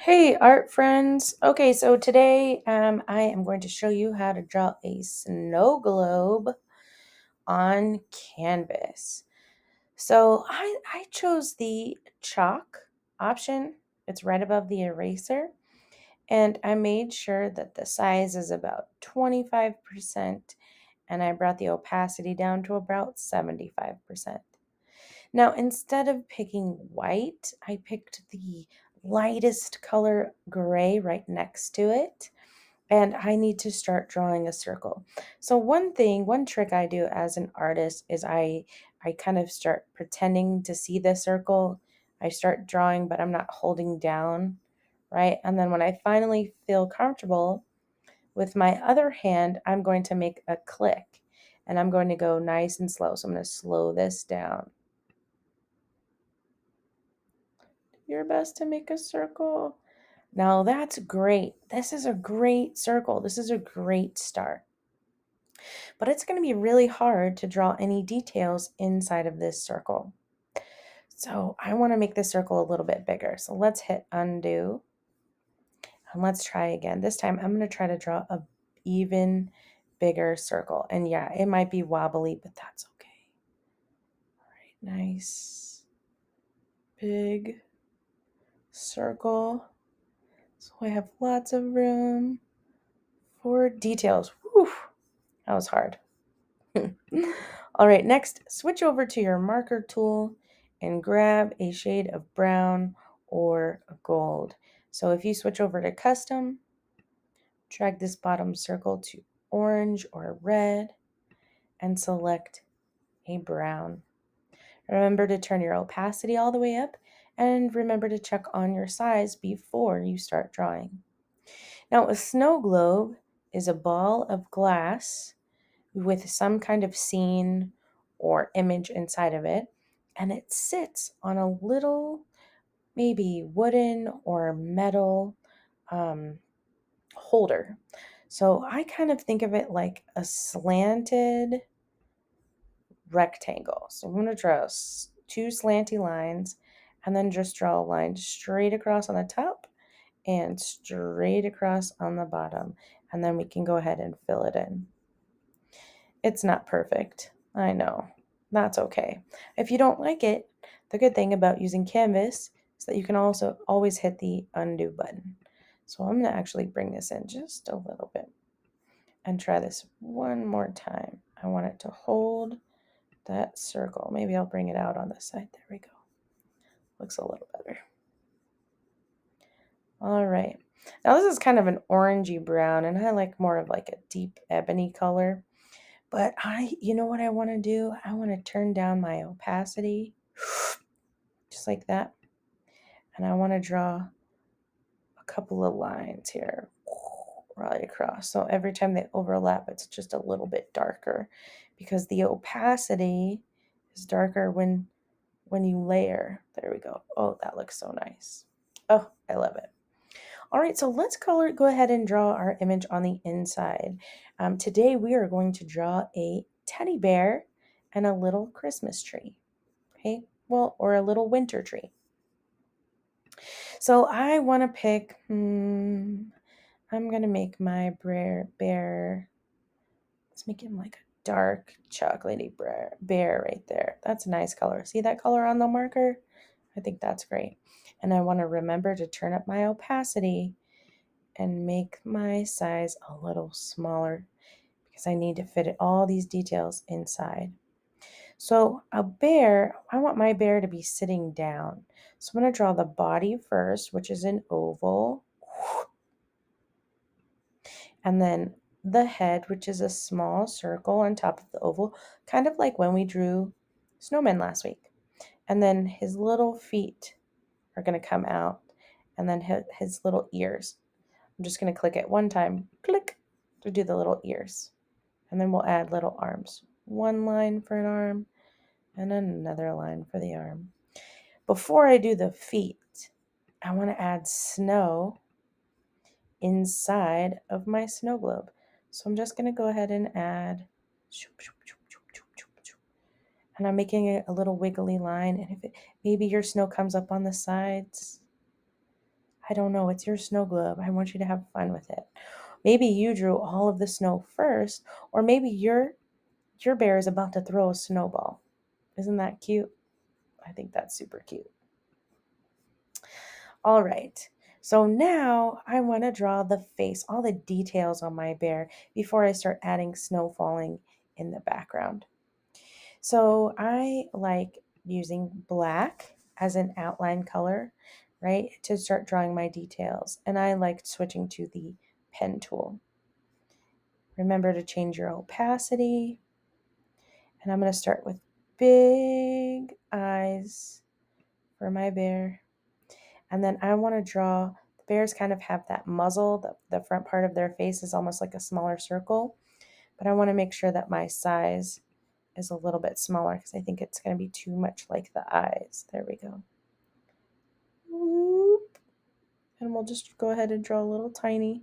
Hey, art friends. Okay, so today I am going to show you how to draw a snow globe on canvas. So I chose the chalk option. It's right above the eraser. And I made sure that the size is about 25%, and I brought the opacity down to about 75%. Now, instead of picking white, I picked the lightest color gray right next to it. And I need to start drawing a circle. So one trick I do as an artist is I kind of start pretending to see the circle. I start drawing, but I'm not holding down, right? And then when I finally feel comfortable with my other hand, I'm going to make a click, and I'm going to go nice and slow. So I'm going to slow this down. Your best to make a circle. Now that's great. This is a great circle. This is a great start. But it's going to be really hard to draw any details inside of this circle. So I want to make this circle a little bit bigger. So let's hit undo and let's try again. This time I'm going to try to draw a even bigger circle. And yeah, it might be wobbly, but that's okay. All right, nice big circle. So I have lots of room for details. Whew, that was hard. All right, next, switch over to your marker tool and grab a shade of brown or gold. So if you switch over to custom, drag this bottom circle to orange or red and select a brown. Remember to turn your opacity all the way up and remember to check on your size before you start drawing. Now, a snow globe is a ball of glass with some kind of scene or image inside of it, and it sits on a little, maybe wooden or metal holder. So I kind of think of it like a slanted rectangle. So I'm going to draw two slanty lines and then just draw a line straight across on the top and straight across on the bottom. And then we can go ahead and fill it in. It's not perfect. I know. That's okay. If you don't like it, the good thing about using Canvas is that you can also always hit the undo button. So I'm going to actually bring this in just a little bit and try this one more time. I want it to hold that circle. Maybe I'll bring it out on this side. There we go. Looks a little better. All right. Now this is kind of an orangey brown, and I like more of like a deep ebony color. But you know what I want to do? I want to turn down my opacity, just like that. And I want to draw a couple of lines here right across. So every time they overlap, it's just a little bit darker because the opacity is darker when you layer. There we go. Oh, that looks so nice. Oh, I love it. All right, so let's go ahead and draw our image on the inside. Today we are going to draw a teddy bear and a little Christmas tree, okay? Well, or a little winter tree. So I want to pick, I'm going to make my bear, let's make him like a dark chocolatey bear right there. That's a nice color. See that color on the marker? I think that's great. And I want to remember to turn up my opacity and make my size a little smaller because I need to fit all these details inside. So a bear, I want my bear to be sitting down. So I'm going to draw the body first, which is an oval. And then the head, which is a small circle on top of the oval, kind of like when we drew snowmen last week. And then his little feet are going to come out, and then his little ears. I'm just going to click it one time, click, to do the little ears. And then we'll add little arms. One line for an arm and another line for the arm. Before I do the feet, I want to add snow inside of my snow globe. So I'm just going to go ahead and add, and I'm making it a little wiggly line. And if maybe your snow comes up on the sides, I don't know. It's your snow globe. I want you to have fun with it. Maybe you drew all of the snow first, or maybe your bear is about to throw a snowball. Isn't that cute? I think that's super cute. All right. So now I want to draw the face, all the details on my bear before I start adding snow falling in the background. So I like using black as an outline color, right, to start drawing my details. And I like switching to the pen tool. Remember to change your opacity. And I'm going to start with big eyes for my bear. And then I want to draw, the bears kind of have that muzzle, the front part of their face is almost like a smaller circle. But I want to make sure that my size is a little bit smaller because I think it's going to be too much like the eyes. There we go. Whoop. And we'll just go ahead and draw a little tiny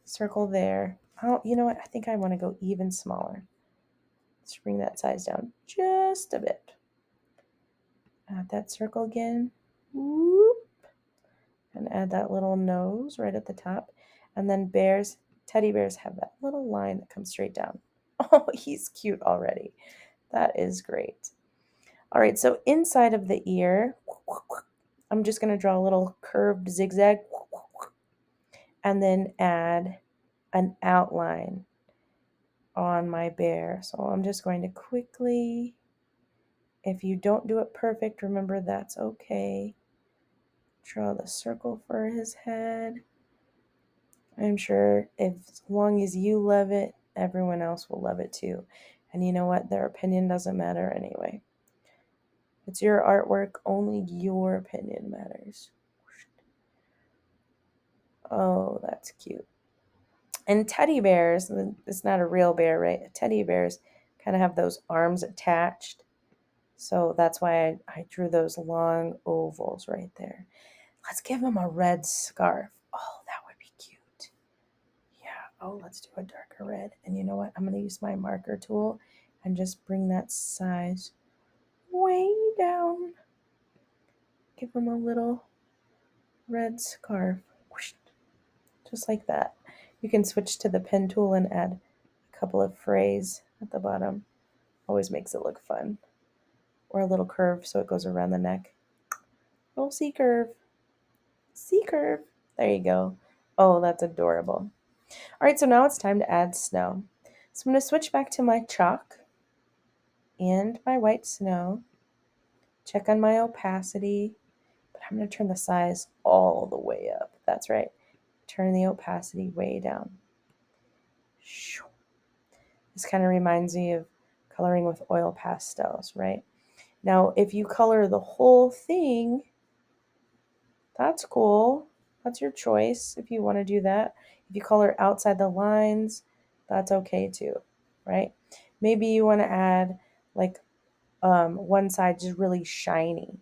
circle there. Oh, you know what? I think I want to go even smaller. Let's bring that size down just a bit. Add that circle again. Whoop. And add that little nose right at the top. And then teddy bears have that little line that comes straight down. Oh, he's cute already. That is great. All right, so inside of the ear, I'm just going to draw a little curved zigzag and then add an outline on my bear. So I'm just going to quickly, if you don't do it perfect, remember that's okay. Draw the circle for his head. I'm sure as long as you love it, everyone else will love it too. And you know what? Their opinion doesn't matter anyway. It's your artwork, only your opinion matters. Oh, that's cute. And teddy bears, it's not a real bear, right? Teddy bears kind of have those arms attached. So that's why I drew those long ovals right there. Let's give him a red scarf. Oh, that would be cute. Yeah. Oh, let's do a darker red. And you know what? I'm going to use my marker tool and just bring that size way down. Give him a little red scarf. Just like that. You can switch to the pen tool and add a couple of frays at the bottom. Always makes it look fun. Or a little curve so it goes around the neck. Little C curve. C curve. There you go. Oh, that's adorable. All right, so now it's time to add snow. So I'm going to switch back to my chalk and my white snow. Check on my opacity. But I'm going to turn the size all the way up. That's right. Turn the opacity way down. This kind of reminds me of coloring with oil pastels, right? Now, if you color the whole thing, that's cool. That's your choice if you want to do that. If you color outside the lines, that's okay too, right? Maybe you want to add like one side just really shiny,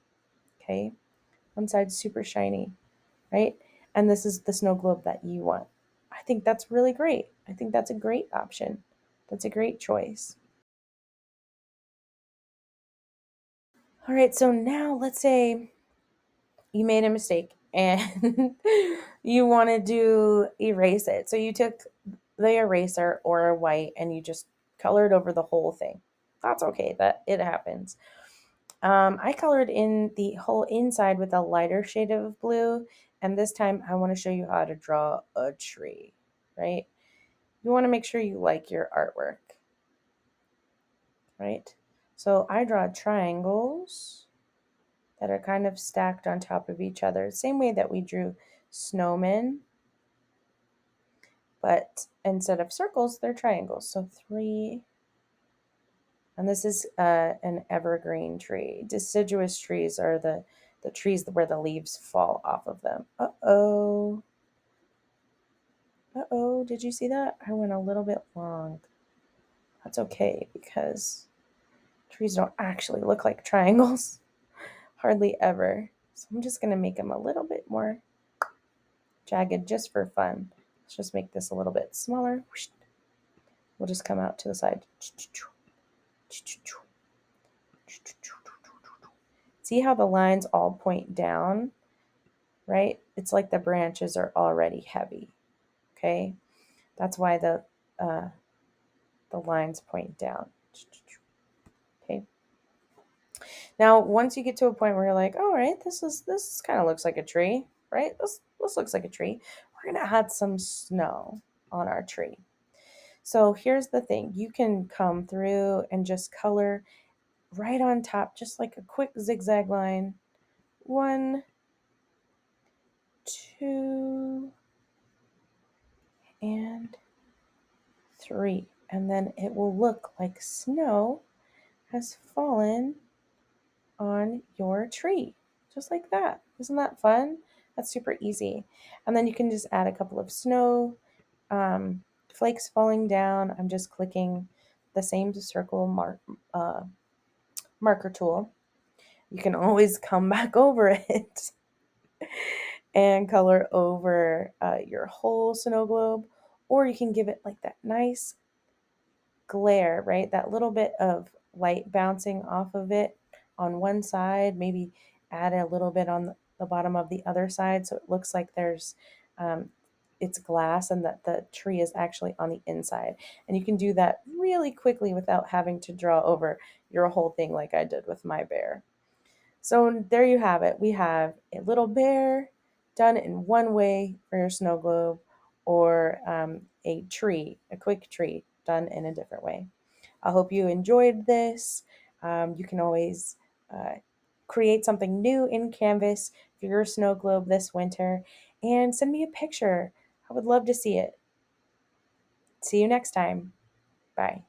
okay? One side super shiny, right? And this is the snow globe that you want. I think that's really great. I think that's a great option. That's a great choice. All right, so now let's say you made a mistake and you want to erase it. So you took the eraser or a white and you just colored over the whole thing. That's okay, that it happens. I colored in the whole inside with a lighter shade of blue, and this time I want to show you how to draw a tree, right? You want to make sure you like your artwork, right? So I draw triangles that are kind of stacked on top of each other. Same way that we drew snowmen, but instead of circles, they're triangles. So 3, and this is an evergreen tree. Deciduous trees are the trees where the leaves fall off of them. Uh-oh. Uh-oh, did you see that? I went a little bit long. That's okay because trees don't actually look like triangles. Hardly ever. So I'm just going to make them a little bit more jagged just for fun. Let's just make this a little bit smaller. We'll just come out to the side. See how the lines all point down, right? it's like the branches are already heavy, okay? That's why the lines point down, okay? Now, once you get to a point where you're like, all right, this kind of looks like a tree, right? This looks like a tree. We're gonna add some snow on our tree. So here's the thing. You can come through and just color right on top, just like a quick zigzag line. 1, 2, and 3. And then it will look like snow has fallen on your tree, just like that. Isn't that fun? That's super easy. And then you can just add a couple of snow flakes falling down. I'm just clicking the same circle marker tool. You can always come back over it and color over your whole snow globe, or you can give it like that nice glare, right? That little bit of light bouncing off of it on one side, maybe add a little bit on the bottom of the other side so it looks like there's it's glass and that the tree is actually on the inside. And you can do that really quickly without having to draw over your whole thing like I did with my bear. So there you have it. We have a little bear done in one way for your snow globe, or a tree, a quick tree done in a different way. I hope you enjoyed this. You can always create something new in Canvas for your snow globe this winter and send me a picture. I would love to see it. See you next time. Bye.